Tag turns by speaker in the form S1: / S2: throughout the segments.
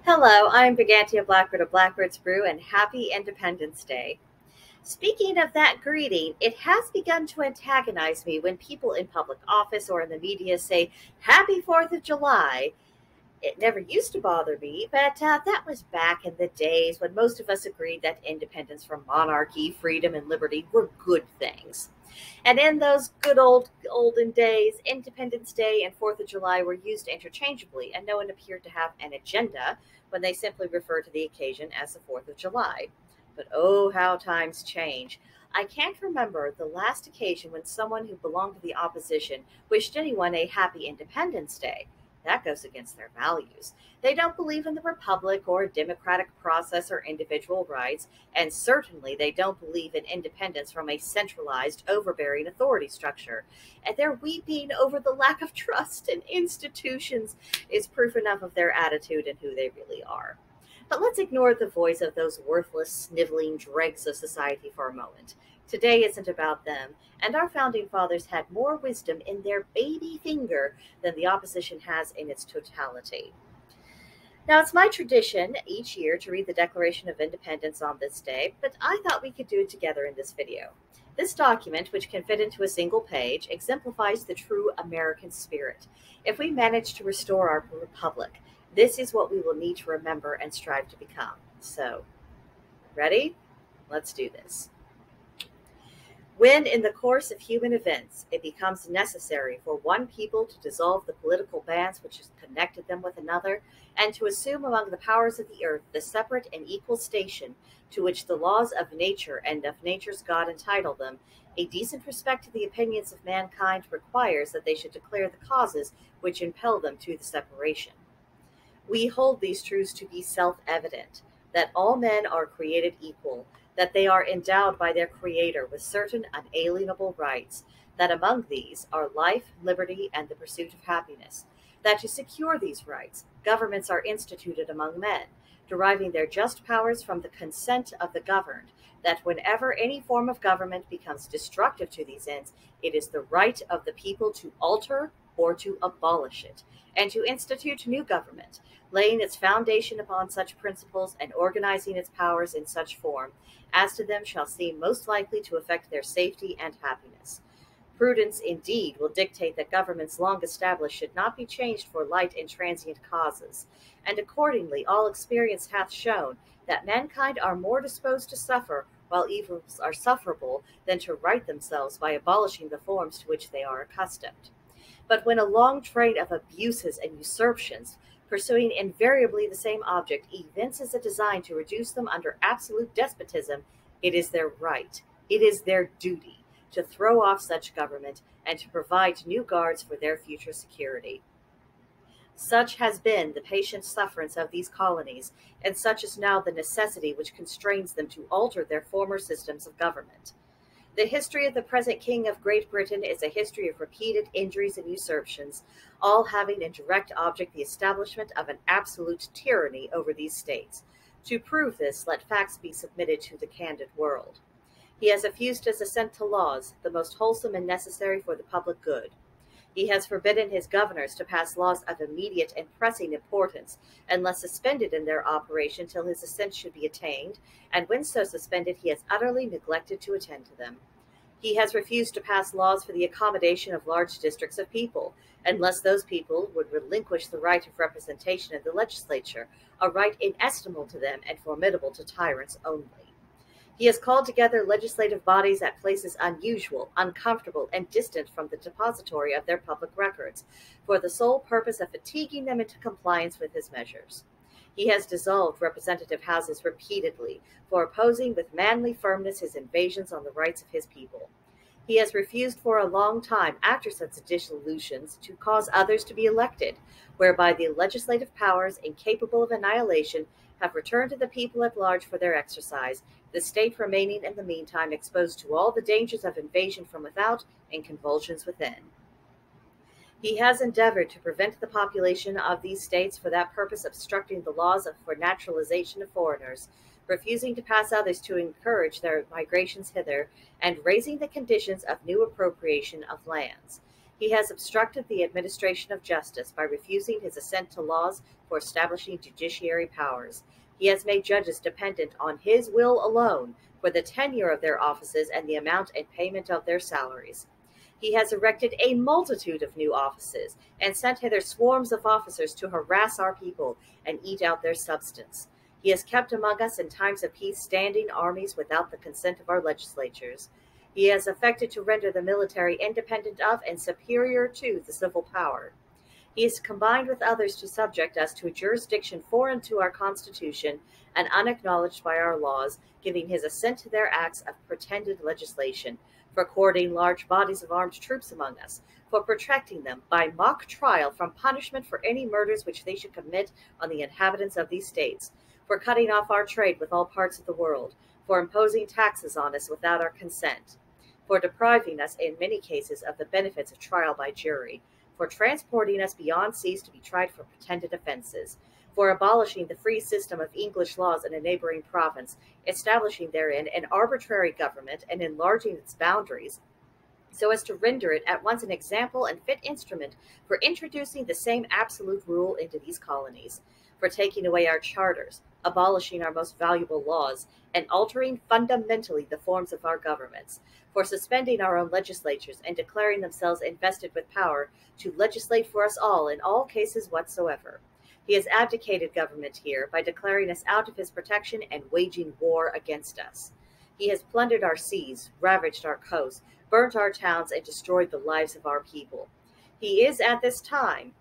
S1: Hello, I'm BrigantiaBlackbird of Blackbird's Brew, and happy Independence Day. Speaking of that greeting, it has begun to antagonize me when people in public office or in the media say, Happy 4th of July. It never used to bother me, but that was back in the days when most of us agreed that independence from monarchy, freedom, and liberty were good things. And in those good olden days, Independence Day and 4th of July were used interchangeably, and no one appeared to have an agenda when they simply referred to the occasion as the 4th of July. But oh, how times change. I can't remember the last occasion when someone who belonged to the opposition wished anyone a happy Independence Day. That goes against their values. They don't believe in the republic or democratic process or individual rights, and certainly they don't believe in independence from a centralized, overbearing authority structure. And their weeping over the lack of trust in institutions is proof enough of their attitude and who they really are. But let's ignore the voice of those worthless, sniveling dregs of society for a moment. Today isn't about them, and our founding fathers had more wisdom in their baby finger than the opposition has in its totality. Now, it's my tradition each year to read the Declaration of Independence on this day, but I thought we could do it together in this video. This document, which can fit into a single page, exemplifies the true American spirit. If we manage to restore our republic, this is what we will need to remember and strive to become. So, ready? Let's do this. When, in the course of human events, it becomes necessary for one people to dissolve the political bands which has connected them with another, and to assume among the powers of the earth the separate and equal station to which the laws of nature and of nature's God entitle them, a decent respect to the opinions of mankind requires that they should declare the causes which impel them to the separation. We hold these truths to be self-evident, that all men are created equal, that they are endowed by their Creator with certain unalienable rights, that among these are life, liberty, and the pursuit of happiness, that to secure these rights, governments are instituted among men, deriving their just powers from the consent of the governed, that whenever any form of government becomes destructive to these ends, it is the right of the people to alter or to abolish it, and to institute new government, laying its foundation upon such principles and organizing its powers in such form as to them shall seem most likely to affect their safety and happiness. Prudence, indeed, will dictate that governments long established should not be changed for light and transient causes, and accordingly all experience hath shown that mankind are more disposed to suffer while evils are sufferable than to right themselves by abolishing the forms to which they are accustomed. But when a long train of abuses and usurpations, pursuing invariably the same object, evinces a design to reduce them under absolute despotism, it is their right, it is their duty, to throw off such government and to provide new guards for their future security. Such has been the patient sufferance of these colonies, and such is now the necessity which constrains them to alter their former systems of government. The history of the present King of Great Britain is a history of repeated injuries and usurpations, all having in direct object the establishment of an absolute tyranny over these states. To prove this, let facts be submitted to the candid world. He has effused his assent to laws, the most wholesome and necessary for the public good. He has forbidden his governors to pass laws of immediate and pressing importance, unless suspended in their operation till his assent should be attained, and when so suspended he has utterly neglected to attend to them. He has refused to pass laws for the accommodation of large districts of people, unless those people would relinquish the right of representation in the legislature, a right inestimable to them and formidable to tyrants only. He has called together legislative bodies at places unusual, uncomfortable, and distant from the depository of their public records, for the sole purpose of fatiguing them into compliance with his measures. He has dissolved representative houses repeatedly, for opposing with manly firmness his invasions on the rights of his people. He has refused for a long time, after such dissolutions, to cause others to be elected, whereby the legislative powers, incapable of annihilation, have returned to the people at large for their exercise, the state remaining in the meantime exposed to all the dangers of invasion from without and convulsions within. He has endeavored to prevent the population of these states for that purpose obstructing the laws for naturalization of foreigners, refusing to pass others to encourage their migrations hither, and raising the conditions of new appropriation of lands. He has obstructed the administration of justice by refusing his assent to laws for establishing judiciary powers. He has made judges dependent on his will alone for the tenure of their offices and the amount and payment of their salaries. He has erected a multitude of new offices, and sent hither swarms of officers to harass our people and eat out their substance. He has kept among us in times of peace standing armies without the consent of our legislatures. He has affected to render the military independent of and superior to the civil power. He has combined with others to subject us to a jurisdiction foreign to our Constitution and unacknowledged by our laws, giving his assent to their acts of pretended legislation, for quartering large bodies of armed troops among us, for protracting them by mock trial from punishment for any murders which they should commit on the inhabitants of these states, for cutting off our trade with all parts of the world, for imposing taxes on us without our consent, for depriving us in many cases of the benefits of trial by jury, for transporting us beyond seas to be tried for pretended offenses, for abolishing the free system of English laws in a neighboring province, establishing therein an arbitrary government and enlarging its boundaries, so as to render it at once an example and fit instrument for introducing the same absolute rule into these colonies, for taking away our charters, abolishing our most valuable laws, and altering fundamentally the forms of our governments, for suspending our own legislatures and declaring themselves invested with power to legislate for us all in all cases whatsoever. He has abdicated government here by declaring us out of his protection and waging war against us. He has plundered our seas, ravaged our coasts, burnt our towns, and destroyed the lives of our people. He is at this time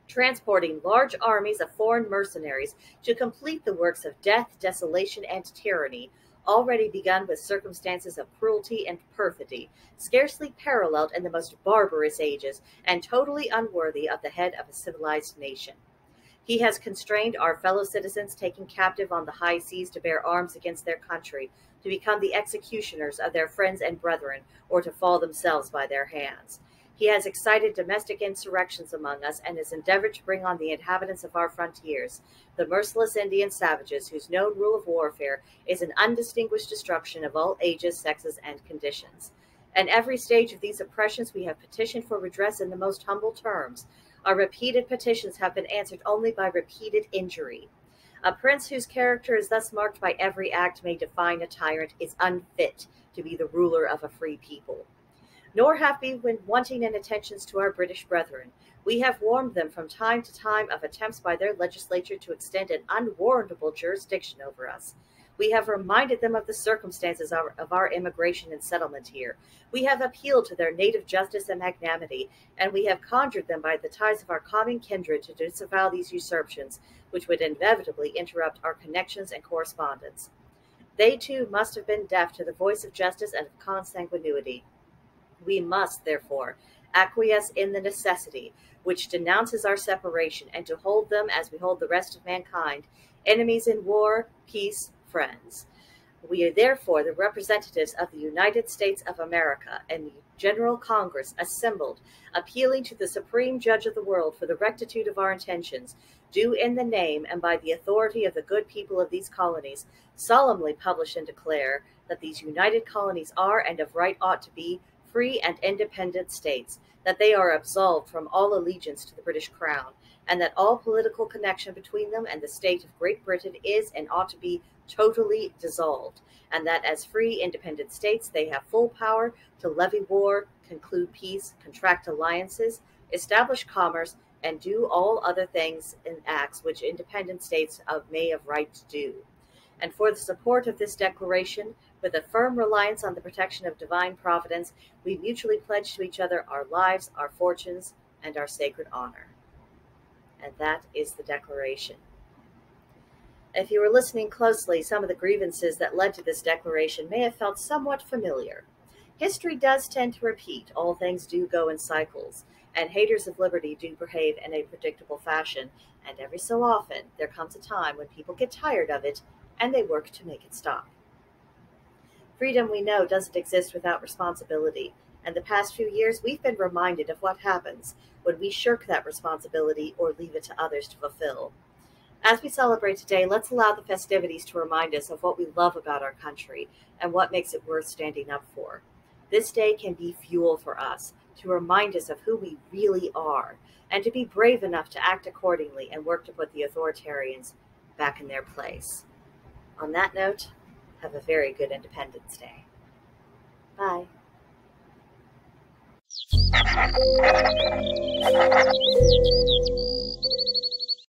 S1: transporting large armies of foreign mercenaries to complete the works of death, desolation, and tyranny, already begun with circumstances of cruelty and perfidy, scarcely paralleled in the most barbarous ages, and totally unworthy of the head of a civilized nation. He has constrained our fellow citizens taken captive on the high seas to bear arms against their country, to become the executioners of their friends and brethren, or to fall themselves by their hands. He has excited domestic insurrections among us, and has endeavored to bring on the inhabitants of our frontiers, the merciless Indian savages, whose known rule of warfare is an undistinguished destruction of all ages, sexes, and conditions. At every stage of these oppressions we have petitioned for redress in the most humble terms. Our repeated petitions have been answered only by repeated injury. A prince whose character is thus marked by every act may define a tyrant is unfit to be the ruler of a free people. Nor have we been wanting in attentions to our British brethren. We have warned them from time to time of attempts by their legislature to extend an unwarrantable jurisdiction over us. We have reminded them of the circumstances of our immigration and settlement here. We have appealed to their native justice and magnanimity, and we have conjured them by the ties of our common kindred to disavow these usurpations, which would inevitably interrupt our connections and correspondence. They, too, must have been deaf to the voice of justice and of consanguinity. We must, therefore, acquiesce in the necessity which denounces our separation, and to hold them, as we hold the rest of mankind, enemies in war, peace, friends. We are therefore the representatives of the United States of America and the General Congress assembled, appealing to the Supreme Judge of the world for the rectitude of our intentions, do in the name and by the authority of the good people of these colonies solemnly publish and declare that these united colonies are and of right ought to be free and independent states, that they are absolved from all allegiance to the British Crown, and that all political connection between them and the state of Great Britain is and ought to be totally dissolved, and that as free independent states they have full power to levy war, conclude peace, contract alliances, establish commerce, and do all other things and acts which independent states may of right to do. And for the support of this declaration, with a firm reliance on the protection of divine providence, we mutually pledge to each other our lives, our fortunes, and our sacred honor. And that is the declaration. If you were listening closely, some of the grievances that led to this declaration may have felt somewhat familiar. History does tend to repeat. All things do go in cycles, and haters of liberty do behave in a predictable fashion, and every so often there comes a time when people get tired of it, and they work to make it stop. Freedom, we know, doesn't exist without responsibility, and the past few years we've been reminded of what happens when we shirk that responsibility or leave it to others to fulfill. As we celebrate today, let's allow the festivities to remind us of what we love about our country and what makes it worth standing up for. This day can be fuel for us to remind us of who we really are and to be brave enough to act accordingly and work to put the authoritarians back in their place. On that note, have a very good Independence Day. Bye.